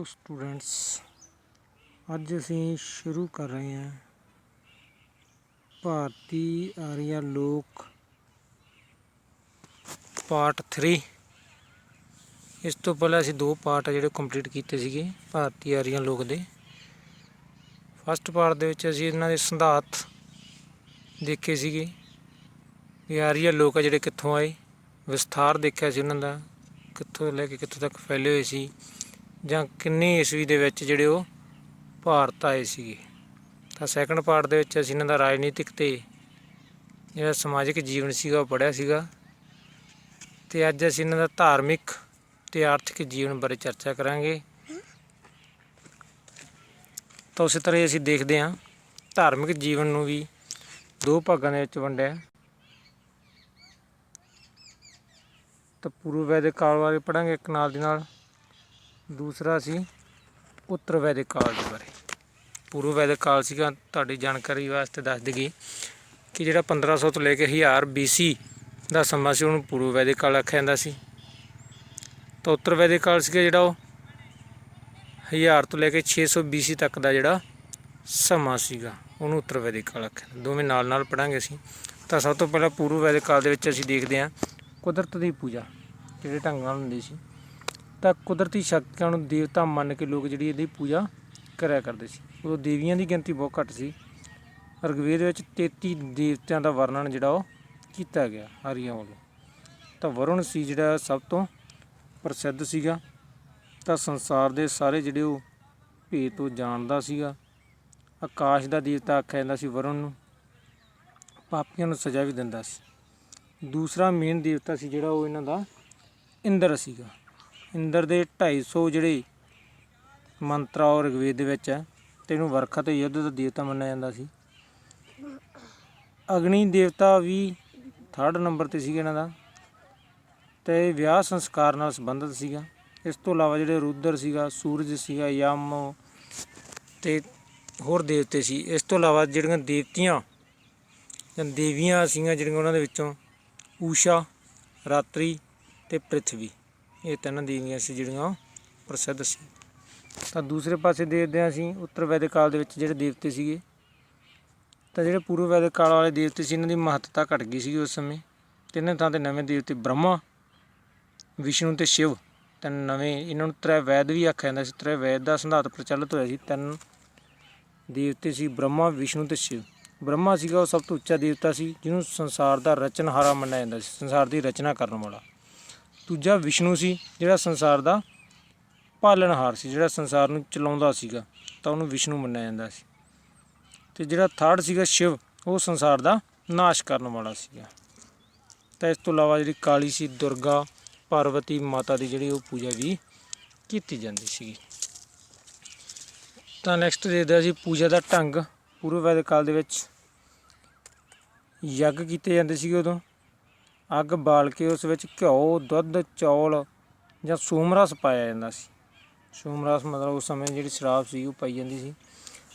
Hello students, अज असी शुरू कर रहे हैं भारती आर्या लोक पार्ट 3। इस तो पहले असी 2 पार्ट है जोड़े कंप्लीट किए थे भारती आर्या लोक के। फस्ट पार्ट के असी इन्हों के सिद्धांत देखे कि आर्या लोक है जोड़े कितों आए, विस्तार देखा उन्होंने कितों लैके कितों तक फैले हुए सी ਜਾਂ किन्नी ईस्वी ਦੇ ਵਿੱਚ ਜਿਹੜੇ ਉਹ ਭਾਰਤ ਆਏ ਸੀਗੇ। ਤਾਂ ਸੈਕੰਡ ਪਾਰਟ ਦੇ ਵਿੱਚ ਅਸੀਂ ਇਹਨਾਂ ਦਾ ਰਾਜਨੀਤਿਕ ਤੇ ਜਿਹੜਾ ਸਮਾਜਿਕ ਜੀਵਨ ਸੀਗਾ ਉਹ ਪੜ੍ਹਿਆ ਸੀਗਾ ਤੇ ਅੱਜ ਅਸੀਂ ਇਹਨਾਂ ਦਾ ਧਾਰਮਿਕ ਤੇ ਆਰਥਿਕ ਜੀਵਨ ਬਾਰੇ ਚਰਚਾ ਕਰਾਂਗੇ। ਤਾਂ ਉਸੇ ਤਰ੍ਹਾਂ ਅਸੀਂ ਦੇਖਦੇ ਹਾਂ ਧਾਰਮਿਕ ਜੀਵਨ ਨੂੰ ਵੀ 2 ਭਾਗਾਂ ਦੇ ਵਿੱਚ ਵੰਡਿਆ। ਤਾਂ ਪੂਰਵ ਵੈਦਿਕ ਕਾਲ ਬਾਰੇ ਪੜ੍ਹਾਂਗੇ ਇੱਕ ਨਾਲ ਦੀ ਨਾਲ, दूसरा असी उत्तर वैदिक काल के बारे। पूर्व वैदिक काल सीगा तुहाडी जानकारी वास्ते दस दईए कि जिहड़ा 1500 तो लैके 1000 BC का समा से उन्होंने पूर्व वैदिक काल आख्या जांदा सी। तो उत्तर वैदिक काल सीगा जिहड़ा 1000 तो लैके 600 BC तक का जिहड़ा समा सीगा उन्होंने उत्तर वैदिक काल आख्या। दोवें नाल नाल पढ़ांगे असीं। तो सब तो पहला पूर्व वैदिक काल दे विच असीं देखदे हां कुदरत की पूजा किहड़े ढंग नाल हुंदी सी। ਤਾਂ ਕੁਦਰਤੀ ਸ਼ਕਤੀਆਂ ਨੂੰ ਦੇਵਤਾ ਮੰਨ ਕੇ ਲੋਕ ਜਿਹੜੀ ਇਹਦੀ ਪੂਜਾ ਕਰਿਆ ਕਰਦੇ ਸੀ। ਉਦੋਂ ਦੇਵੀਆਂ ਦੀ ਗਿਣਤੀ ਬਹੁਤ ਘੱਟ ਸੀ। ਰਿਗਵੇਦ ਵਿੱਚ 33 ਦੇਵਤਿਆਂ ਦਾ ਵਰਣਨ ਜਿਹੜਾ ਉਹ ਕੀਤਾ ਗਿਆ ਆਰੀਆਂ ਵੱਲੋਂ। ਤਾਂ ਵਰੁਣ ਸੀ ਜਿਹੜਾ ਸਭ ਤੋਂ ਪ੍ਰਸਿੱਧ ਸੀਗਾ। ਤਾਂ ਸੰਸਾਰ ਦੇ ਸਾਰੇ ਜਿਹੜੇ ਉਹ ਭੇਤ ਤੋਂ ਜਾਣਦਾ ਸੀਗਾ। ਆਕਾਸ਼ ਦਾ ਦੇਵਤਾ ਆਖਿਆ ਜਾਂਦਾ ਸੀ ਵਰੁਣ ਨੂੰ। ਪਾਪੀਆਂ ਨੂੰ ਸਜ਼ਾ ਵੀ ਦਿੰਦਾ ਸੀ। ਦੂਸਰਾ ਮੇਨ ਦੇਵਤਾ ਸੀ ਜਿਹੜਾ ਉਹ ਇਹਨਾਂ ਦਾ ਇੰਦਰ ਸੀਗਾ। इंद्र के 250 जोड़े मंत्र और ऋग्वेद है तो इनू वर्खा तो युद्ध का देवता मन्ना जाता सी। अग्नि देवता भी 3rd नंबर पर इन्हों का तो विआह संस्कार नाल संबंधित सीगा। इस तो इलावा जोड़े रुद्र सीगा, सूरज सीगा, यम ते होर देवते सी। इस तो इलावा जिहड़ियां देवतियां जां देवियां सीगियां जिहड़ियां उन्हां दे विच्चों ऊषा, रात्रि ते पृथ्वी, ये 3 देवियां सी जिहड़ियां प्रसिद्ध सी। तो दूसरे पासे देखते हैं असीं उत्तर वैदिक काल दे विच जिहड़े देवते सीगे। तो जिहड़े पूर्व वैदिक काल वाले देवते सी इन्हां दी महत्ता घट गई सी उस समय। ते इन्हां थां ते नवें देवते ब्रह्मा, विष्णु ते शिव, तीन नवें इन्हां नूं त्रैवैद भी आख्या जांदा सी। त्रैवैद दा सिद्धांत प्रचलित होया सी। 3 देवते सी ब्रह्मा, विष्णु ते शिव। ब्रह्मा सीगा वो सब तो उच्चा देवता सी जिन्होंने संसार का रचनहारा मन्निया जांदा सी, संसार की रचना करने वाला। दूजा विष्णु सी जिहड़ा संसार का पालनहार सी, जिहड़ा संसार नूं चलाउंदा सीगा तां उहनूं विष्णु मन्निया जांदा सी। ते जिहड़ा 3rd सीगा शिव वो संसार का नाश करने वाला सीगा। तो इस तो इलावा जिहड़ी काली सी दुर्गा, पार्वती माता की जिहड़ी वो पूजा भी कीती जांदी सीगी। तां नैक्सट देखदे असीं पूजा का ढंग। पूर्व वैदिक काल दे विच यज्ञ कीते जांदे सीगे। उदों अग बाल के उस विच घ्यो, दुध, चौल जां सोमरस पाया जांदा सी। सोमरस मतलब उस समय जिहड़ी शराब सी वो पाई जांदी सी।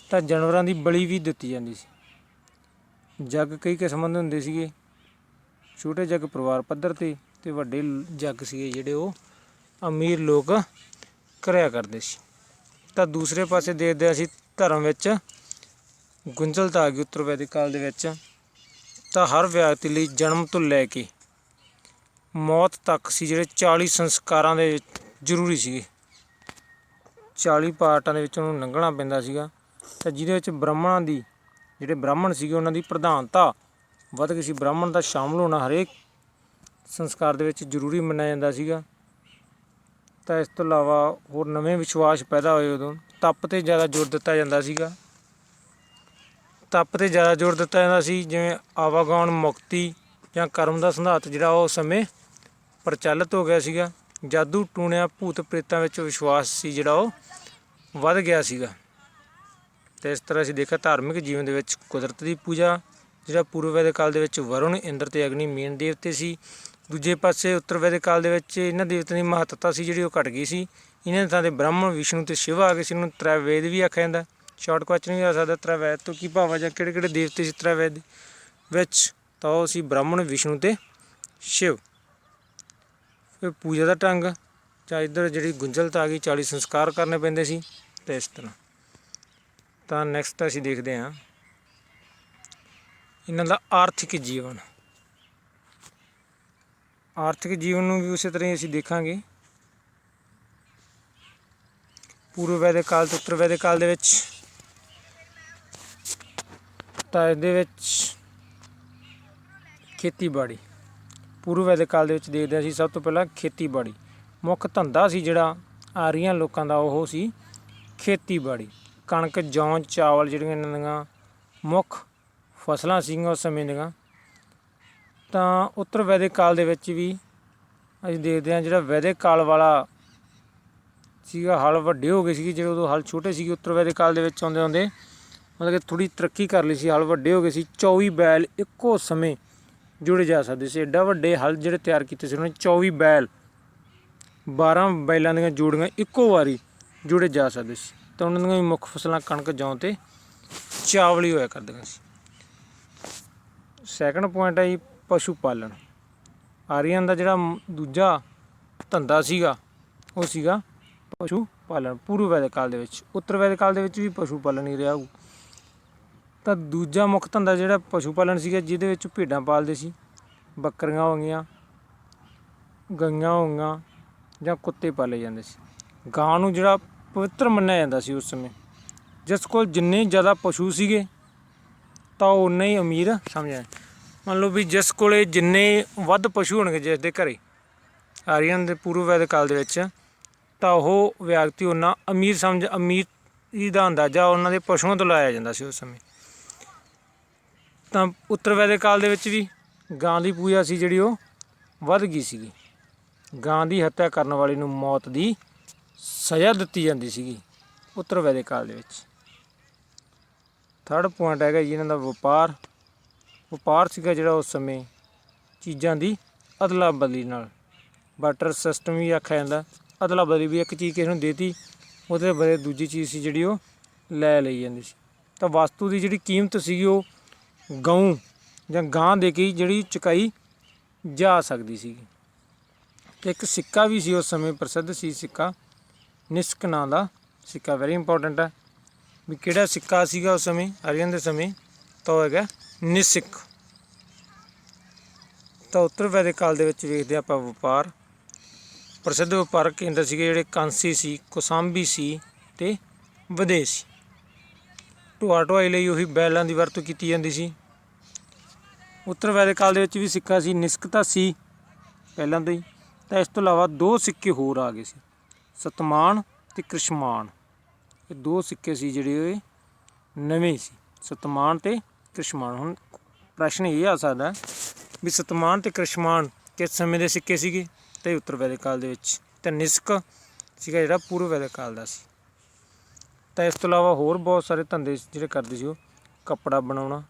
तां जानवरां दी बलि भी दित्ती जांदी सी। जग कई किस्मां दे हुंदे सीगे। छोटे जग परिवार पੱਧਰ ते वड्डे जग सीगे जिहड़े वो अमीर लोग करिया करदे सी। तां दूसरे पासे देखदे असीं धर्म विच गुंझलता आ गई उत्तर वैदिक काल दे विच। तां हर व्यक्ति लई जन्म तो लैके मौत तक सी जिहड़े 40 संस्कारां दे जरूरी सीगे। 40 पार्टां दे विच उहनूं लंघना पैंदा सीगा। तां जिहदे विच ब्राह्मणां दी जिहड़े ब्राह्मण सीगे उहनां दी प्रधानता वध गई सी। ब्राह्मण दा शामिल होना हरेक संस्कार दे विच जरूरी मन्निया जांदा सीगा। तां इस तो इलावा होर नवें विश्वास पैदा होए उदों तप ते ज़्यादा जोर दित्ता जांदा सीगा। तप ते ज़्यादा जोर दित्ता जांदा सी, जिवें आवागौण मुक्ति जां कर्म दा सिद्धांत जिहड़ा उस समय प्रचलित हो गया सीगा। जादू टूणिया भूत प्रेतां विच विश्वास सी जिहड़ा वो वध गया सीगा। तो इस तरह असीं देखा धार्मिक जीवन दे विच कुदरत की पूजा जिहड़ा पूर्व वैदिक काल दे विच वरुण, इंद्र ते अग्नि मेन देवते सी। दूजे पासे उत्तर वैदिक काल दे विच इन्हां देवतां दी महत्ता सी जिहड़ी वो घट गई सी। इन्हां थां ते ब्रह्मण, विष्णु ते शिव आ गए सी। इन्हूं त्रैवेद भी आख्या जांदा। शॉर्ट क्वेश्चन भी आ सकदा त्रैवेद तो की भाव है जां किहड़े-किहड़े देवते सी त्रैवेद विच। तां ओह सी ब्रह्मण, विष्णु ते शिव। फिर पूजा का ढंग ਜਾਂ ਇੱਧਰ ਜਿਹੜੀ ਗੁੰਝਲਤਾ ਆ ਗਈ 40 ਸੰਸਕਾਰ ਕਰਨੇ ਪੈਂਦੇ ਸੀ ਅਤੇ ਇਸ ਤਰ੍ਹਾਂ। ਤਾਂ ਨੈਕਸਟ ਅਸੀਂ ਦੇਖਦੇ ਹਾਂ ਇਹਨਾਂ ਦਾ ਆਰਥਿਕ ਜੀਵਨ। ਆਰਥਿਕ ਜੀਵਨ ਨੂੰ ਵੀ ਉਸੇ ਤਰ੍ਹਾਂ ਹੀ ਅਸੀਂ ਦੇਖਾਂਗੇ। ਪੂਰਵ ਵੈਦਿਕ ਕਾਲ ਅਤੇ ਉੱਤਰ ਵੈਦਿਕ ਕਾਲ ਦੇ ਵਿੱਚ। ਤਾਂ ਇਹਦੇ ਵਿੱਚ ਖੇਤੀਬਾੜੀ ਪੂਰਵ ਵੈਦਿਕ ਕਾਲ ਦੇ ਵਿੱਚ ਦੇਖਦੇ ਹਾਂ ਅਸੀਂ ਸਭ ਤੋਂ ਪਹਿਲਾਂ ਖੇਤੀਬਾੜੀ ਮੁੱਖ ਧੰਦਾ ਸੀ ਜਿਹੜਾ ਆਰੀਅਨ ਲੋਕਾਂ ਦਾ, ਉਹ ਸੀ ਖੇਤੀਬਾੜੀ। ਕਣਕ, ਜੌਂ, ਚਾਵਲ ਜਿਹੜੀਆਂ ਇਹਨਾਂ ਦੀਆਂ ਮੁੱਖ ਫਸਲਾਂ ਸੀਗੀਆਂ ਉਸ ਸਮੇਂ ਦੀਆਂ। ਤਾਂ ਉੱਤਰ ਵੈਦਿਕ ਕਾਲ ਦੇ ਵਿੱਚ ਵੀ ਅਸੀਂ ਦੇਖਦੇ ਹਾਂ ਜਿਹੜਾ ਵੈਦਿਕ ਕਾਲ ਵਾਲਾ ਸੀਗਾ, ਹਲ ਵੱਡੇ ਹੋ ਗਏ ਸੀਗੇ ਜਿਹੜੇ ਉਦੋਂ ਹਲ ਛੋਟੇ ਸੀਗੇ। ਉੱਤਰ ਵੈਦਿਕ ਕਾਲ ਦੇ ਵਿੱਚ ਆਉਂਦੇ ਆਉਂਦੇ ਮਤਲਬ ਕਿ ਥੋੜ੍ਹੀ ਤਰੱਕੀ ਕਰ ਲਈ ਸੀ, ਹਲ ਵੱਡੇ ਹੋ ਗਏ ਸੀ। 24 ਬੈਲ ਇੱਕੋ ਸਮੇਂ ਜੁੜੇ ਜਾ ਸਕਦੇ ਸੀ। ਐਡਾ ਵੱਡੇ ਹਲ ਜਿਹੜੇ ਤਿਆਰ ਕੀਤੇ ਸੀ ਉਹਨਾਂ ਨੇ 24 ਬੈਲ 12 ਬੈਲਾਂ ਦੀਆਂ ਜੋੜੀਆਂ ਇੱਕੋ ਵਾਰੀ ਜੁੜੇ ਜਾ ਸਕਦੇ ਸੀ। ਤਾਂ ਉਹਨਾਂ ਦੀਆਂ ਵੀ ਮੁੱਖ ਫਸਲਾਂ ਕਣਕ, ਜੌਂ ਅਤੇ ਚਾਵਲ ਹੀ ਹੋਇਆ ਕਰਦੀਆਂ ਸੀ। ਸੈਕਿੰਡ ਪੁਆਇੰਟ ਹੈ ਜੀ ਪਸ਼ੂ ਪਾਲਣ। ਆਰੀਅਨ ਦਾ ਜਿਹੜਾ ਦੂਜਾ ਧੰਦਾ ਸੀਗਾ ਉਹ ਸੀਗਾ ਪਸ਼ੂ ਪਾਲਣ ਪੂਰਵ ਵੈਦਿਕ ਕਾਲ ਦੇ ਵਿੱਚ। ਉੱਤਰ ਵੈਦਿਕ ਕਾਲ ਦੇ ਵਿੱਚ ਵੀ ਪਸ਼ੂ ਪਾਲਣ ਹੀ ਰਿਹਾ ਹੋਊ। ਤਾਂ ਦੂਜਾ ਮੁੱਖ ਧੰਦਾ ਜਿਹੜਾ ਪਸ਼ੂ ਪਾਲਣ ਸੀਗਾ, ਜਿਹਦੇ ਵਿੱਚ ਭੇਡਾਂ ਪਾਲਦੇ ਸੀ, ਬੱਕਰੀਆਂ ਹੋ ਗਈਆਂ, ਗਈਆਂ ਹੋ ਗਈਆਂ ਜਾਂ ਕੁੱਤੇ ਪਾਲੇ ਜਾਂਦੇ ਸੀ। ਗਾਂ ਨੂੰ ਜਿਹੜਾ ਪਵਿੱਤਰ ਮੰਨਿਆ ਜਾਂਦਾ ਸੀ ਉਸ ਸਮੇਂ। ਜਿਸ ਕੋਲ ਜਿੰਨੇ ਜ਼ਿਆਦਾ ਪਸ਼ੂ ਸੀਗੇ ਤਾਂ ਉਹ ਉਨਾ ਹੀ ਅਮੀਰ ਸਮਝਿਆ। ਮੰਨ ਲਓ ਵੀ ਜਿਸ ਕੋਲ ਜਿੰਨੇ ਵੱਧ ਪਸ਼ੂ ਹੋਣਗੇ ਜਿਸ ਦੇ ਘਰੇ ਆਰੀਅਨ ਦੇ ਪੂਰਵ ਵੈਦਿਕ ਕਾਲ ਦੇ ਵਿੱਚ, ਤਾਂ ਉਹ ਵਿਅਕਤੀ ਉਨਾ ਅਮੀਰੀ ਦਾ ਅੰਦਾਜ਼ਾ ਉਹਨਾਂ ਦੇ ਪਸ਼ੂਆਂ ਤੋਂ ਲਾਇਆ ਜਾਂਦਾ ਸੀ ਉਸ ਸਮੇਂ। ਤਾਂ ਉੱਤਰ ਵੈਦਿਕ ਕਾਲ ਦੇ ਵਿੱਚ ਵੀ ਗਾਂ ਦੀ ਪੂਜਾ ਸੀ ਜਿਹੜੀ ਉਹ ਵੱਧ ਗਈ ਸੀਗੀ। ਗਾਂ ਦੀ ਹੱਤਿਆ ਕਰਨ ਵਾਲੇ ਨੂੰ ਮੌਤ ਦੀ ਸਜ਼ਾ ਦਿੱਤੀ ਜਾਂਦੀ ਸੀਗੀ ਉੱਤਰ ਵੈਦਿਕ ਕਾਲ ਦੇ ਵਿੱਚ। ਥਰਡ ਪੁਆਇੰਟ ਹੈਗਾ ਜੀ ਇਹਨਾਂ ਦਾ ਵਪਾਰ। ਵਪਾਰ ਸੀਗਾ ਜਿਹੜਾ ਉਸ ਸਮੇਂ ਚੀਜ਼ਾਂ ਦੀ ਅਦਲਾ ਬਦਲੀ ਨਾਲ, ਬਾਰਟਰ ਸਿਸਟਮ ਵੀ ਆਖਿਆ ਜਾਂਦਾ। ਅਦਲਾ ਬਦਲੀ ਵੀ, ਇੱਕ ਚੀਜ਼ ਕਿਸੇ ਨੂੰ ਦੇਤੀ ਉਹਦੇ ਬਦਲੇ ਦੂਜੀ ਚੀਜ਼ ਸੀ ਜਿਹੜੀ ਉਹ ਲੈ ਲਈ ਜਾਂਦੀ ਸੀ। ਤਾਂ ਵਸਤੂ ਦੀ ਜਿਹੜੀ ਕੀਮਤ ਸੀਗੀ ਉਹ ਗਊ ਜਾਂ ਗਾਂ ਦੇ ਕੇ ਜਿਹੜੀ ਚੁਕਾਈ ਜਾ ਸਕਦੀ ਸੀਗੀ। ਅਤੇ ਇੱਕ ਸਿੱਕਾ ਵੀ ਸੀ ਉਸ ਸਮੇਂ ਪ੍ਰਸਿੱਧ ਸੀ ਸਿੱਕਾ, ਨਿਸਕ ਨਾਂ ਦਾ ਸਿੱਕਾ। ਵੈਰੀ ਇੰਪੋਰਟੈਂਟ ਹੈ ਵੀ ਕਿਹੜਾ ਸਿੱਕਾ ਸੀਗਾ ਉਸ ਸਮੇਂ ਆਰੀਅਨ ਦੇ ਸਮੇਂ, ਤਾਂ ਉਹ ਹੈਗਾ ਨਿਸਿਕ। ਤਾਂ ਉੱਤਰ ਵੈਦਿਕ ਕਾਲ ਦੇ ਵਿੱਚ ਵੇਖਦੇ ਆਪਾਂ ਵਪਾਰ। ਪ੍ਰਸਿੱਧ ਵਪਾਰਕ ਕੇਂਦਰ ਸੀਗੇ ਜਿਹੜੇ ਕਾਂਸੀ ਸੀ, ਕੋਸਾਂਬੀ ਸੀ ਅਤੇ ਵਿਦੇਸ਼ ਸੀ। ਢੋਆ ਢੁਆਈ ਲਈ ਉਹੀ ਬੈਲਾਂ ਦੀ ਵਰਤੋਂ ਕੀਤੀ ਜਾਂਦੀ ਸੀ। ਉੱਤਰ ਵੈਦਿਕ ਕਾਲ ਦੇ ਵਿੱਚ ਵੀ ਸਿੱਕਾ ਸੀ, ਨਿਸਕ ਤਾਂ ਸੀ ਪਹਿਲਾਂ ਤੋਂ ਹੀ। ਤਾਂ ਇਸ ਤੋਂ ਇਲਾਵਾ ਦੋ ਸਿੱਕੇ ਹੋਰ ਆ ਗਏ ਸੀ, ਸਤਮਾਨ ਅਤੇ ਕ੍ਰਿਸ਼ਮਾਨ। ਇਹ ਦੋ ਸਿੱਕੇ ਸੀ ਜਿਹੜੇ ਇਹ ਨਵੇਂ ਸੀ, ਸਤਮਾਨ ਅਤੇ ਕ੍ਰਿਸ਼ਮਾਨ। ਹੁਣ ਪ੍ਰਸ਼ਨ ਇਹ ਆ ਸਕਦਾ ਵੀ ਸਤਮਾਨ ਅਤੇ ਕ੍ਰਿਸ਼ਮਾਨ ਕਿਸ ਸਮੇਂ ਦੇ ਸਿੱਕੇ ਸੀਗੇ, ਅਤੇ ਉੱਤਰ ਵੈਦਿਕ ਕਾਲ ਦੇ ਵਿੱਚ। ਅਤੇ ਨਿਸਕ ਸੀਗਾ ਜਿਹੜਾ ਪੂਰਵ ਵੈਦਿਕ ਕਾਲ ਦਾ ਸੀ। ਤਾਂ ਇਸ ਤੋਂ ਇਲਾਵਾ ਹੋਰ ਬਹੁਤ ਸਾਰੇ ਧੰਦੇ ਜਿਹੜੇ ਕਰਦੇ ਸੀ ਉਹ ਕੱਪੜਾ ਬਣਾਉਣਾ,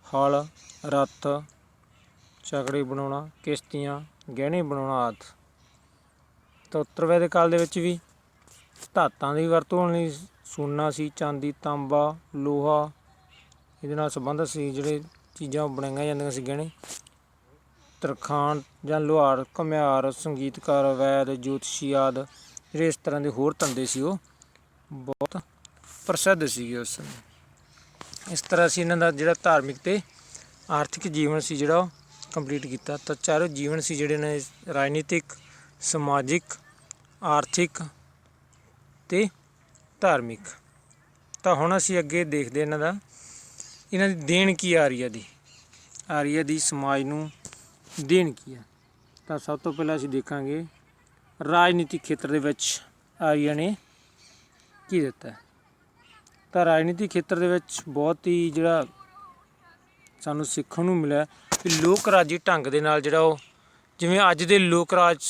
ਹਲ, ਰੱਥ, ਝਗੜੇ ਬਣਾਉਣਾ, ਕਿਸ਼ਤੀਆਂ, ਗਹਿਣੇ ਬਣਾਉਣਾ ਆਦਿ। ਤਾਂ ਉੱਤਰ ਵੈਦਿਕ ਕਾਲ ਦੇ ਵਿੱਚ ਵੀ ਧਾਤਾਂ ਦੀ ਵਰਤੋਂ ਹੋਣ ਲਈ ਸੋਨਾ ਸੀ, ਚਾਂਦੀ, ਤਾਂਬਾ, ਲੋਹਾ, ਇਹਦੇ ਨਾਲ ਸੰਬੰਧਿਤ ਸੀ ਜਿਹੜੇ ਚੀਜ਼ਾਂ ਬਣਾਈਆਂ ਜਾਂਦੀਆਂ ਸੀ ਗਹਿਣੇ। ਤਰਖਾਣ ਜਾਂ ਲੁਹਾਰ, ਘੁਮਿਆਰ, ਸੰਗੀਤਕਾਰ, ਵੈਦ, ਜੋਤਸ਼ੀ ਆਦਿ ਜਿਹੜੇ ਇਸ ਤਰ੍ਹਾਂ ਦੇ ਹੋਰ ਧੰਦੇ ਸੀ ਉਹ ਬਹੁਤ ਪ੍ਰਸਿੱਧ ਸੀਗੇ ਉਸ ਸਮੇਂ। ਇਸ ਤਰ੍ਹਾਂ ਅਸੀਂ ਇਹਨਾਂ ਦਾ ਜਿਹੜਾ ਧਾਰਮਿਕ ਅਤੇ ਆਰਥਿਕ ਜੀਵਨ ਸੀ ਜਿਹੜਾ ਉਹ ਕੰਪਲੀਟ ਕੀਤਾ। ਤਾਂ ਚਾਰੋਂ ਜੀਵਨ ਸੀ ਜਿਹੜੇ ਨੇ ਰਾਜਨੀਤਿਕ, ਸਮਾਜਿਕ, ਆਰਥਿਕ ਅਤੇ ਧਾਰਮਿਕ। ਤਾਂ ਹੁਣ ਅਸੀਂ ਅੱਗੇ ਦੇਖਦੇ ਇਹਨਾਂ ਦੀ ਦੇਣ ਕੀ ਆਰੀਆ ਦੀ ਸਮਾਜ ਨੂੰ ਦੇਣ ਕੀ ਆ। ਤਾਂ ਸਭ ਤੋਂ ਪਹਿਲਾਂ ਅਸੀਂ ਦੇਖਾਂਗੇ ਰਾਜਨੀਤਿਕ ਖੇਤਰ ਦੇ ਵਿੱਚ ਆਰੀਆ ਨੇ ਕੀ ਦਿੱਤਾ। ਤਾਂ ਰਾਜਨੀਤਿਕ ਖੇਤਰ ਦੇ ਵਿੱਚ ਬਹੁਤ ਹੀ ਜਿਹੜਾ ਸਾਨੂੰ ਸਿੱਖਣ ਨੂੰ ਮਿਲਿਆ ਕਿ ਲੋਕ ਰਾਜੀ ਢੰਗ ਦੇ ਨਾਲ ਜਿਹੜਾ ਉਹ, ਜਿਵੇਂ ਅੱਜ ਦੇ ਲੋਕ ਰਾਜ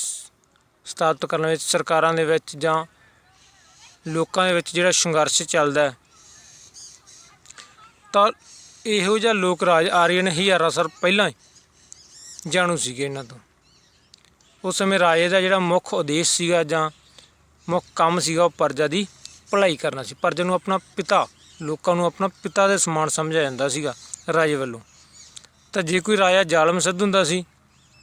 ਸਥਾਪਿਤ ਕਰਨ ਵਿੱਚ ਸਰਕਾਰਾਂ ਦੇ ਵਿੱਚ ਜਾਂ ਲੋਕਾਂ ਦੇ ਵਿੱਚ ਜਿਹੜਾ ਸੰਘਰਸ਼ ਚੱਲਦਾ, ਤਾਂ ਇਹੋ ਜਿਹਾ ਲੋਕ ਰਾਜ ਆਰੀਅਨ ਹਜ਼ਾਰਾਂ ਸਾਲ ਪਹਿਲਾਂ ਹੀ ਜਾਣੂ ਸੀਗੇ ਇਹਨਾਂ ਤੋਂ। ਉਸ ਸਮੇਂ ਰਾਜੇ ਦਾ ਜਿਹੜਾ ਮੁੱਖ ਉਦੇਸ਼ ਸੀਗਾ ਜਾਂ ਮੁੱਖ ਕੰਮ ਸੀਗਾ ਉਹ ਪ੍ਰਜਾ ਦੀ ਭਲਾਈ ਕਰਨਾ ਸੀ। ਪ੍ਰਜਾ ਨੂੰ ਆਪਣਾ ਪਿਤਾ, ਲੋਕਾਂ ਨੂੰ ਆਪਣਾ ਪਿਤਾ ਦੇ ਸਮਾਨ ਸਮਝਿਆ ਜਾਂਦਾ ਸੀਗਾ ਰਾਜੇ ਵੱਲੋਂ। ਤਾਂ ਜੇ ਕੋਈ ਰਾਜਾ ਜ਼ਾਲਮ ਸਿੱਧ ਹੁੰਦਾ ਸੀ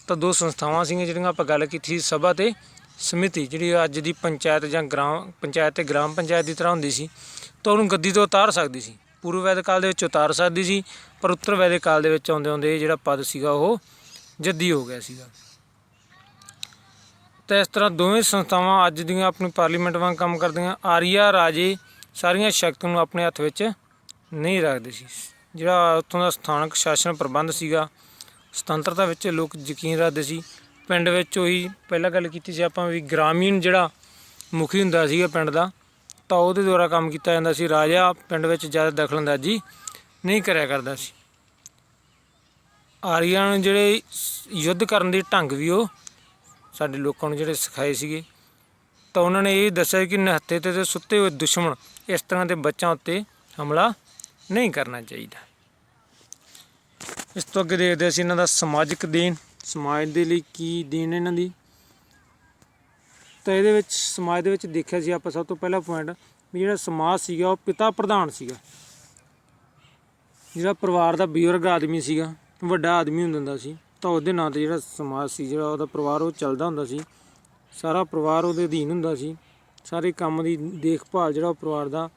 ਤਾਂ ਦੋ ਸੰਸਥਾਵਾਂ ਸੀਗੀਆਂ ਜਿਹੜੀਆਂ ਆਪਾਂ ਗੱਲ ਕੀਤੀ ਸੀ, ਸਭਾ ਅਤੇ ਸਮਿਤੀ ਜਿਹੜੀ ਅੱਜ ਦੀ ਪੰਚਾਇਤ ਜਾਂ ਗ੍ਰਾਮ ਪੰਚਾਇਤ ਤੇ ਗ੍ਰਾਮ ਪੰਚਾਇਤ ਦੀ ਤਰ੍ਹਾਂ ਹੁੰਦੀ ਸੀ, ਤਾਂ ਉਹਨੂੰ ਗੱਦੀ ਤੋਂ ਉਤਾਰ ਸਕਦੀ ਸੀ। ਪੂਰਵ ਵੈਦਿਕ ਕਾਲ ਦੇ ਵਿੱਚ ਉਤਾਰ ਸਕਦੀ ਸੀ, ਪਰ ਉੱਤਰ ਵੈਦਿਕ ਕਾਲ ਦੇ ਵਿੱਚ ਆਉਂਦੇ ਆਉਂਦੇ ਇਹ ਜਿਹੜਾ ਪਦ ਸੀਗਾ ਉਹ ਜੱਦੀ ਹੋ ਗਿਆ ਸੀਗਾ। ਤਾਂ ਇਸ ਤਰ੍ਹਾਂ ਦੋਵੇਂ ਸੰਸਥਾਵਾਂ ਅੱਜ ਦੀਆਂ ਆਪਣੀ ਪਾਰਲੀਮੈਂਟ ਵਾਂਗ ਕੰਮ ਕਰਦੀਆਂ। ਆਰੀਆ ਰਾਜੇ ਸਾਰੀਆਂ ਸ਼ਕਤੀਆਂ ਨੂੰ ਆਪਣੇ ਹੱਥ ਵਿੱਚ ਨਹੀਂ ਰੱਖਦੇ ਸੀ। ਜਿਹੜਾ ਉੱਥੋਂ ਦਾ ਸਥਾਨਕ ਸ਼ਾਸਨ ਪ੍ਰਬੰਧ ਸੀਗਾ, ਸੁਤੰਤਰਤਾ ਵਿੱਚ ਲੋਕ ਯਕੀਨ ਰੱਖਦੇ ਸੀ। ਪਿੰਡ ਵਿੱਚ ਉਹੀ ਪਹਿਲਾਂ ਗੱਲ ਕੀਤੀ ਸੀ ਆਪਾਂ ਵੀ ਗ੍ਰਾਮੀਣ ਜਿਹੜਾ ਮੁਖੀ ਹੁੰਦਾ ਸੀਗਾ ਪਿੰਡ ਦਾ, ਤਾਂ ਉਹਦੇ ਦੁਆਰਾ ਕੰਮ ਕੀਤਾ ਜਾਂਦਾ ਸੀ। ਰਾਜਾ ਪਿੰਡ ਵਿੱਚ ਜ਼ਿਆਦਾ ਦਖਲਅੰਦਾਜ਼ੀ ਨਹੀਂ ਕਰਿਆ ਕਰਦਾ ਸੀ। ਆਰੀਆਂ ਨੂੰ ਜਿਹੜੇ ਯੁੱਧ ਕਰਨ ਦੇ ਢੰਗ ਵੀ ਉਹ ਸਾਡੇ ਲੋਕਾਂ ਨੂੰ ਜਿਹੜੇ ਸਿਖਾਏ ਸੀਗੇ, ਤਾਂ ਉਹਨਾਂ ਨੇ ਇਹ ਦੱਸਿਆ ਕਿ ਨਿਹੱਥੇ ਤੇ ਸੁੱਤੇ ਹੋਏ ਦੁਸ਼ਮਣ ਇਸ ਤਰ੍ਹਾਂ ਦੇ ਬੱਚਿਆਂ ਉੱਤੇ ਹਮਲਾ ਨਹੀਂ ਕਰਨਾ ਚਾਹੀਦਾ। ਇਸ ਤੋਂ ਅੱਗੇ ਦੇਖਦੇ ਅਸੀਂ ਇਹਨਾਂ ਦਾ ਸਮਾਜਿਕ ਦੇਣ, ਸਮਾਜ ਦੇ ਲਈ ਕੀ ਦੇਣ ਇਹਨਾਂ ਦੀ। ਤਾਂ ਇਹਦੇ ਵਿੱਚ ਸਮਾਜ ਦੇ ਵਿੱਚ ਦੇਖਿਆ ਸੀ ਆਪਾਂ ਸਭ ਤੋਂ ਪਹਿਲਾ ਪੁਆਇੰਟ ਵੀ ਜਿਹੜਾ ਸਮਾਜ ਸੀਗਾ ਉਹ ਪਿਤਾ ਪ੍ਰਧਾਨ ਸੀਗਾ। ਜਿਹੜਾ ਪਰਿਵਾਰ ਦਾ ਬਜ਼ੁਰਗ ਆਦਮੀ ਸੀਗਾ, ਵੱਡਾ ਆਦਮੀ ਹੁੰਦਾ ਸੀ, ਤਾਂ ਉਹਦੇ ਨਾਂ 'ਤੇ ਜਿਹੜਾ ਸਮਾਜ ਸੀ, ਜਿਹੜਾ ਉਹਦਾ ਪਰਿਵਾਰ ਉਹ ਚੱਲਦਾ ਹੁੰਦਾ ਸੀ। ਸਾਰਾ ਪਰਿਵਾਰ ਉਹਦੇ ਅਧੀਨ ਹੁੰਦਾ ਸੀ। ਸਾਰੇ ਕੰਮ ਦੀ ਦੇਖਭਾਲ ਜਿਹੜਾ ਉਹ ਪਰਿਵਾਰ ਦਾ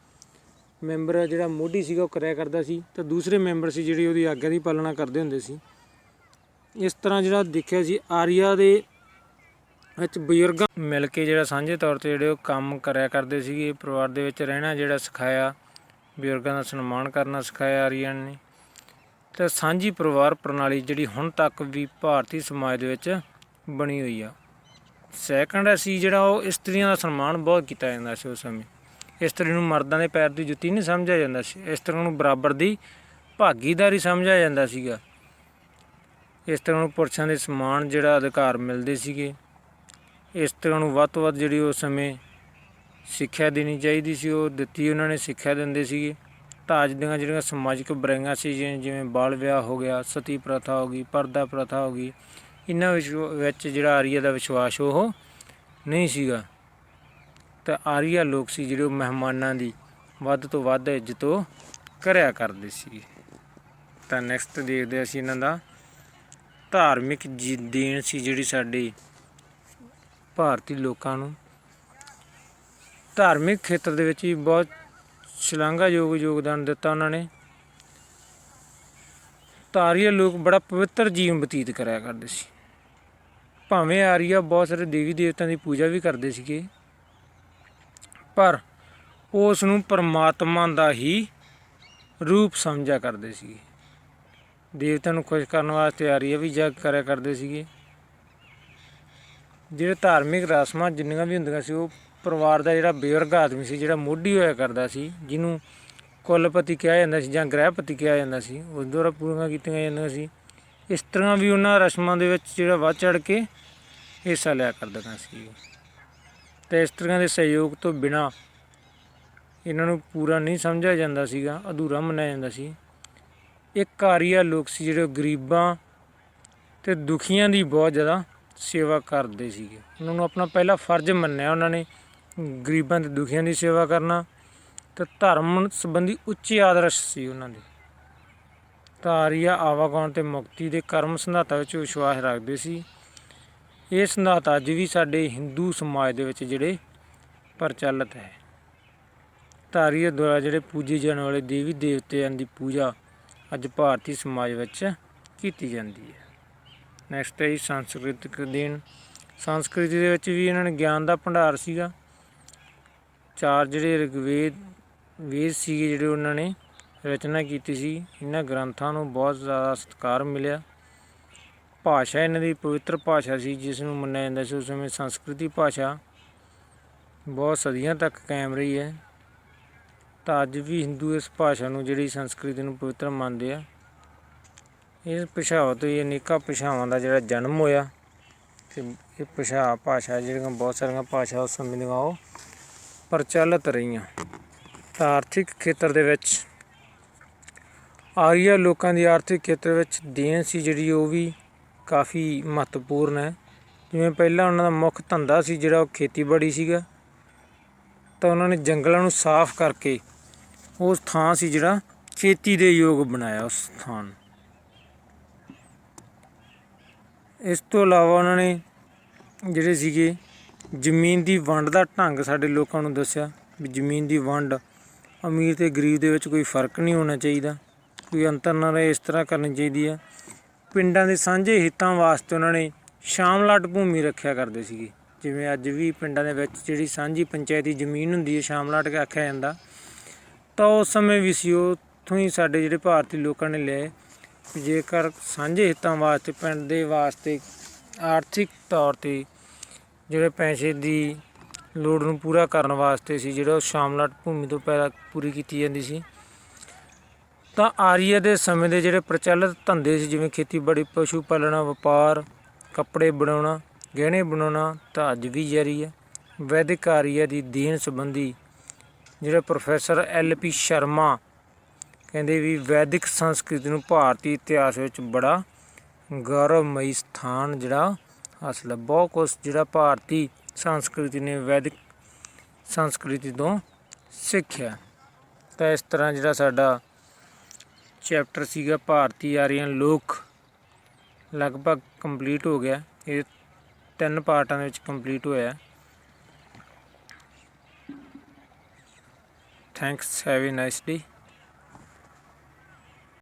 ਮੈਂਬਰ ਜਿਹੜਾ ਮੋਢੀ ਸੀਗਾ ਉਹ ਕਰਿਆ ਕਰਦਾ ਸੀ, ਤਾਂ ਦੂਸਰੇ ਮੈਂਬਰ ਸੀ ਜਿਹੜੇ ਉਹਦੀ ਆਗਿਆ ਦੀ ਪਾਲਣਾ ਕਰਦੇ ਹੁੰਦੇ ਸੀ। ਇਸ ਤਰ੍ਹਾਂ ਜਿਹੜਾ ਦੇਖਿਆ ਸੀ ਆਰੀਆ ਦੇ ਵਿੱਚ ਬਜ਼ੁਰਗਾਂ ਮਿਲ ਕੇ ਜਿਹੜਾ ਸਾਂਝੇ ਤੌਰ 'ਤੇ ਜਿਹੜੇ ਉਹ ਕੰਮ ਕਰਿਆ ਕਰਦੇ ਸੀਗੇ। ਪਰਿਵਾਰ ਦੇ ਵਿੱਚ ਰਹਿਣਾ ਜਿਹੜਾ ਸਿਖਾਇਆ, ਬਜ਼ੁਰਗਾਂ ਦਾ ਸਨਮਾਨ ਕਰਨਾ ਸਿਖਾਇਆ ਆਰੀਆ ਨੇ। ਅਤੇ ਸਾਂਝੀ ਪਰਿਵਾਰ ਪ੍ਰਣਾਲੀ ਜਿਹੜੀ ਹੁਣ ਤੱਕ ਵੀ ਭਾਰਤੀ ਸਮਾਜ ਦੇ ਵਿੱਚ ਬਣੀ ਹੋਈ ਆ। ਸੈਕੰਡ ਸੀ ਜਿਹੜਾ ਉਹ ਇਸਤਰੀਆਂ ਦਾ ਸਨਮਾਨ ਬਹੁਤ ਕੀਤਾ ਜਾਂਦਾ ਸੀ ਉਸ ਸਮੇਂ। ਇਸਤਰੀ ਨੂੰ ਮਰਦਾਂ ਦੇ ਪੈਰ ਦੀ ਜੁੱਤੀ ਨਹੀਂ ਸਮਝਿਆ ਜਾਂਦਾ ਸੀ, ਇਸਤਰੀ ਨੂੰ ਬਰਾਬਰ ਦੀ ਭਾਗੀਦਾਰੀ ਸਮਝਿਆ ਜਾਂਦਾ ਸੀਗਾ। ਇਸਤਰੀਆਂ ਨੂੰ ਪੁਰਸ਼ਾਂ ਦੇ ਸਮਾਨ ਜਿਹੜਾ ਅਧਿਕਾਰ ਮਿਲਦੇ ਸੀਗੇ। ਇਸਤਰੀਆਂ ਨੂੰ ਵੱਧ ਤੋਂ ਵੱਧ ਜਿਹੜੀ ਉਸ ਸਮੇਂ ਸਿੱਖਿਆ ਦੇਣੀ ਚਾਹੀਦੀ ਸੀ, ਉਹ ਦਿੱਤੀ, ਉਹਨਾਂ ਨੇ ਸਿੱਖਿਆ ਦਿੰਦੇ ਸੀਗੇ। ਤਾਂ ਅੱਜ ਦੀਆਂ ਜਿਹੜੀਆਂ ਸਮਾਜਿਕ ਬੁਰਾਈਆਂ ਸੀ, ਜਿਵੇਂ ਬਾਲ ਵਿਆਹ ਹੋ ਗਿਆ, ਸਤੀ ਪ੍ਰਥਾ ਹੋ ਗਈ, ਪਰਦਾ ਪ੍ਰਥਾ ਹੋ ਗਈ, ਇਹਨਾਂ ਵਿੱਚ ਜਿਹੜਾ ਆਰੀਆ ਦਾ ਵਿਸ਼ਵਾਸ ਉਹ ਨਹੀਂ ਸੀਗਾ। ਤਾਂ ਆਰੀਆ ਲੋਕ ਸੀ ਜਿਹੜੇ ਉਹ ਮਹਿਮਾਨਾਂ ਦੀ ਵੱਧ ਤੋਂ ਵੱਧ ਇੱਜ਼ਤ ਉਹ ਕਰਿਆ ਕਰਦੇ ਸੀ। ਤਾਂ ਨੈਕਸਟ ਦੇਖਦੇ ਅਸੀਂ ਇਹਨਾਂ ਦਾ ਧਾਰਮਿਕ ਦੇਣ ਸੀ ਜਿਹੜੀ ਸਾਡੇ ਭਾਰਤੀ ਲੋਕਾਂ ਨੂੰ। ਧਾਰਮਿਕ ਖੇਤਰ ਦੇ ਵਿੱਚ ਵੀ ਬਹੁਤ ਸ਼ਲਾਘਾਯੋਗ ਯੋਗਦਾਨ ਦਿੱਤਾ ਉਹਨਾਂ ਨੇ। ਤਾਂ ਆਰੀਆ ਲੋਕ ਬੜਾ ਪਵਿੱਤਰ ਜੀਵਨ ਬਤੀਤ ਕਰਿਆ ਕਰਦੇ ਸੀ। ਭਾਵੇਂ ਆਰੀਆ ਬਹੁਤ ਸਾਰੇ ਦੇਵੀ ਦੇਵਤਿਆਂ ਦੀ ਪੂਜਾ ਵੀ ਕਰਦੇ ਸੀਗੇ, ਪਰ ਉਸ ਨੂੰ ਪਰਮਾਤਮਾ ਦਾ ਹੀ ਰੂਪ ਸਮਝਿਆ ਕਰਦੇ ਸੀਗੇ। ਦੇਵਤਿਆਂ ਨੂੰ ਖੁਸ਼ ਕਰਨ ਵਾਸਤੇ ਆਰੀਆ ਵੀ ਯੱਗ ਕਰਿਆ ਕਰਦੇ ਸੀਗੇ। ਜਿਹੜੇ ਧਾਰਮਿਕ ਰਸਮਾਂ ਜਿੰਨੀਆਂ ਵੀ ਹੁੰਦੀਆਂ ਸੀ, ਉਹ ਪਰਿਵਾਰ ਦਾ ਜਿਹੜਾ ਬਜ਼ੁਰਗ ਆਦਮੀ ਸੀ, ਜਿਹੜਾ ਮੋਢੀ ਹੋਇਆ ਕਰਦਾ ਸੀ, ਜਿਹਨੂੰ ਕੁਲਪਤੀ ਕਿਹਾ ਜਾਂਦਾ ਸੀ ਜਾਂ ਗ੍ਰਹਿਪਤੀ ਕਿਹਾ ਜਾਂਦਾ ਸੀ, ਉਸ ਦੁਆਰਾ ਪੂਰੀਆਂ ਕੀਤੀਆਂ ਜਾਂਦੀਆਂ ਸੀ। ਇਸਤਰੀਆਂ ਵੀ ਉਹਨਾਂ ਰਸਮਾਂ ਦੇ ਵਿੱਚ ਜਿਹੜਾ ਵੱਧ ਚੜ੍ਹ ਕੇ ਹਿੱਸਾ ਲਿਆ ਕਰਦੀਆਂ ਸੀ। ਅਤੇ ਇਸਤਰੀਆਂ ਦੇ ਸਹਿਯੋਗ ਤੋਂ ਬਿਨਾਂ ਇਹਨਾਂ ਨੂੰ ਪੂਰਾ ਨਹੀਂ ਸਮਝਿਆ ਜਾਂਦਾ ਸੀਗਾ, ਅਧੂਰਾ ਮੰਨਿਆ ਜਾਂਦਾ ਸੀ। ਇੱਕ ਆਰੀਆ ਲੋਕ ਸੀ ਜਿਹੜੇ ਗਰੀਬਾਂ ਅਤੇ ਦੁਖੀਆਂ ਦੀ ਬਹੁਤ ਜ਼ਿਆਦਾ ਸੇਵਾ ਕਰਦੇ ਸੀਗੇ। ਉਹਨਾਂ ਨੂੰ ਆਪਣਾ ਪਹਿਲਾ ਫਰਜ਼ ਮੰਨਿਆ ਉਹਨਾਂ ਨੇ ਗਰੀਬਾਂ ਅਤੇ ਦੁਖੀਆਂ ਦੀ ਸੇਵਾ ਕਰਨਾ, ਅਤੇ ਧਰਮ ਸੰਬੰਧੀ ਉੱਚੇ ਆਦਰਸ਼ ਸੀ ਉਹਨਾਂ ਦੇ। ਤਾਂ ਆਰੀਆ ਆਵਾਗਾਉਣ ਅਤੇ ਮੁਕਤੀ ਦੇ ਕਰਮ ਸਿਧਾਂਤਾਂ ਵਿੱਚ ਵਿਸ਼ਵਾਸ ਰੱਖਦੇ ਸੀ। ਇਹ ਸਿਧਾਂਤ ਅੱਜ ਵੀ ਸਾਡੇ ਹਿੰਦੂ ਸਮਾਜ ਦੇ ਵਿੱਚ ਜਿਹੜੇ ਪ੍ਰਚਲਿਤ ਹੈ। ਤਾਂ ਆਰੀਆ ਦੁਆਰਾ ਜਿਹੜੇ ਪੂਜੇ ਜਾਣ ਵਾਲੇ ਦੇਵੀ ਦੇਵਤਿਆਂ ਦੀ ਪੂਜਾ ਅੱਜ ਭਾਰਤੀ ਸਮਾਜ ਵਿੱਚ ਕੀਤੀ ਜਾਂਦੀ ਹੈ। ਨੈਕਸਟ ਹੈ ਸੰਸਕ੍ਰਿਤਿਕ ਦੇਣ। ਸੰਸਕ੍ਰਿਤੀ ਦੇ ਵਿੱਚ ਵੀ ਇਹਨਾਂ ਨੇ ਗਿਆਨ ਦਾ ਭੰਡਾਰ ਸੀਗਾ। 4 ਜਿਹੜੇ ਵੇਦ ਸੀਗੇ ਜਿਹੜੇ ਉਹਨਾਂ ਨੇ ਰਚਨਾ ਕੀਤੀ ਸੀ। ਇਹਨਾਂ ਗ੍ਰੰਥਾਂ ਨੂੰ ਬਹੁਤ ਜ਼ਿਆਦਾ ਸਤਿਕਾਰ ਮਿਲਿਆ। ਭਾਸ਼ਾ ਇਹਨਾਂ ਦੀ ਪਵਿੱਤਰ ਭਾਸ਼ਾ ਸੀ, ਜਿਸ ਨੂੰ ਮੰਨਿਆ ਜਾਂਦਾ ਸੀ ਉਸ ਸਮੇਂ ਸੰਸਕ੍ਰਿਤੀ ਭਾਸ਼ਾ ਬਹੁਤ ਸਦੀਆਂ ਤੱਕ ਕਾਇਮ ਰਹੀ ਹੈ। ਤਾਂ ਅੱਜ ਵੀ ਹਿੰਦੂ ਇਸ ਭਾਸ਼ਾ ਨੂੰ ਜਿਹੜੀ ਸੰਸਕ੍ਰਿਤੀ ਨੂੰ ਪਵਿੱਤਰ ਮੰਨਦੇ ਆ। ਇਸ ਭਾਸ਼ਾ ਤੋਂ ਹੀ ਅਨੇਕਾਂ ਭਾਸ਼ਾਵਾਂ ਦਾ ਜਿਹੜਾ ਜਨਮ ਹੋਇਆ, ਅਤੇ ਇਹ ਭਾਸ਼ਾ ਜਿਹੜੀਆਂ ਬਹੁਤ ਸਾਰੀਆਂ ਭਾਸ਼ਾ ਉਸ ਸਮੇਂ ਦੀਆਂ ਉਹ ਪ੍ਰਚਲਿਤ ਰਹੀਆਂ। ਤਾਂ ਆਰਥਿਕ ਖੇਤਰ ਦੇ ਵਿੱਚ ਆਰੀਆ ਲੋਕਾਂ ਦੀ ਆਰਥਿਕ ਖੇਤਰ ਵਿੱਚ ਦੇਣ ਸੀ ਜਿਹੜੀ ਉਹ ਵੀ ਕਾਫੀ ਮਹੱਤਵਪੂਰਨ ਹੈ। ਜਿਵੇਂ ਪਹਿਲਾਂ ਉਹਨਾਂ ਦਾ ਮੁੱਖ ਧੰਦਾ ਸੀ ਜਿਹੜਾ ਉਹ ਖੇਤੀਬਾੜੀ ਸੀਗਾ। ਤਾਂ ਉਹਨਾਂ ਨੇ ਜੰਗਲਾਂ ਨੂੰ ਸਾਫ਼ ਕਰਕੇ ਉਸ ਥਾਂ ਸੀ ਜਿਹੜਾ ਖੇਤੀ ਦੇ ਯੋਗ ਬਣਾਇਆ ਉਸ ਸਥਾਨ। ਇਸ ਤੋਂ ਇਲਾਵਾ ਉਹਨਾਂ ਨੇ ਜਿਹੜੇ ਸੀਗੇ ਜ਼ਮੀਨ ਦੀ ਵੰਡ ਦਾ ਢੰਗ ਸਾਡੇ ਲੋਕਾਂ ਨੂੰ ਦੱਸਿਆ ਵੀ ਜ਼ਮੀਨ ਦੀ ਵੰਡ ਅਮੀਰ ਤੇ ਗਰੀਬ ਦੇ ਵਿੱਚ ਕੋਈ ਫਰਕ ਨਹੀਂ ਹੋਣਾ ਚਾਹੀਦਾ, ਕੋਈ ਅੰਤਰ ਨਾ ਰਹੇ, ਇਸ ਤਰ੍ਹਾਂ ਕਰਨੀ ਚਾਹੀਦੀ ਹੈ। ਪਿੰਡਾਂ ਦੇ ਸਾਂਝੇ ਹਿੱਤਾਂ ਵਾਸਤੇ ਉਹਨਾਂ ਨੇ ਸ਼ਾਮਲਾਟ ਭੂਮੀ ਰੱਖਿਆ ਕਰਦੇ ਸੀਗੇ। ਜਿਵੇਂ ਅੱਜ ਵੀ ਪਿੰਡਾਂ ਦੇ ਵਿੱਚ ਜਿਹੜੀ ਸਾਂਝੀ ਪੰਚਾਇਤੀ ਜ਼ਮੀਨ ਹੁੰਦੀ ਹੈ ਸ਼ਾਮਲਾਟ ਕੇ ਆਖਿਆ ਜਾਂਦਾ, ਤਾਂ ਉਸ ਸਮੇਂ ਵੀ ਸੀ। ਉੱਥੋਂ ਹੀ ਸਾਡੇ ਜਿਹੜੇ ਭਾਰਤੀ ਲੋਕਾਂ ਨੇ ਲਏ ਵੀ ਜੇਕਰ ਸਾਂਝੇ ਹਿੱਤਾਂ ਵਾਸਤੇ ਪਿੰਡ ਦੇ ਵਾਸਤੇ ਆਰਥਿਕ ਤੌਰ 'ਤੇ ਜਿਹੜੇ ਪੈਸੇ ਦੀ ਲੋੜ ਨੂੰ ਪੂਰਾ ਕਰਨ ਵਾਸਤੇ ਸੀ, ਜਿਹੜਾ ਉਹ ਸ਼ਾਮਲਾਟ ਭੂਮੀ ਤੋਂ ਪੈਦਾ ਪੂਰੀ ਕੀਤੀ ਜਾਂਦੀ ਸੀ। ਤਾਂ ਆਰੀਆ ਦੇ ਸਮੇਂ ਦੇ ਜਿਹੜੇ ਪ੍ਰਚਲਿਤ ਧੰਦੇ ਸੀ, ਜਿਵੇਂ ਖੇਤੀਬਾੜੀ, ਪਸ਼ੂ ਪਾਲਣਾ, ਵਪਾਰ, ਕੱਪੜੇ ਬਣਾਉਣਾ, ਗਹਿਣੇ ਬਣਾਉਣਾ, ਤਾਂ ਅੱਜ ਵੀ ਜਾਰੀ ਹੈ। ਵੈਦਿਕ ਆਰੀਆ ਦੀ ਦੇਣ ਸੰਬੰਧੀ ਜਿਹੜਾ ਪ੍ਰੋਫੈਸਰ LP ਸ਼ਰਮਾ ਕਹਿੰਦੇ ਵੀ ਵੈਦਿਕ ਸੰਸਕ੍ਰਿਤੀ ਨੂੰ ਭਾਰਤੀ ਇਤਿਹਾਸ ਵਿੱਚ ਬੜਾ ਗੌਰਵਮਈ ਸਥਾਨ ਜਿਹੜਾ ਹਾਸਲ ਹੈ। ਬਹੁਤ ਕੁਛ ਜਿਹੜਾ ਭਾਰਤੀ ਸੰਸਕ੍ਰਿਤੀ ਨੇ ਵੈਦਿਕ ਸੰਸਕ੍ਰਿਤੀ ਤੋਂ ਸਿੱਖਿਆ। ਤਾਂ ਇਸ ਤਰ੍ਹਾਂ ਜਿਹੜਾ ਸਾਡਾ ਚੈਪਟਰ ਸੀਗਾ ਭਾਰਤੀ ਆਰੀਅਨ ਲੋਕ ਲਗਭਗ ਕੰਪਲੀਟ ਹੋ ਗਿਆ। ਇਹ 3 ਪਾਰਟਾਂ ਦੇ ਵਿੱਚ ਕੰਪਲੀਟ ਹੋਇਆ। Thanks, have A nice day.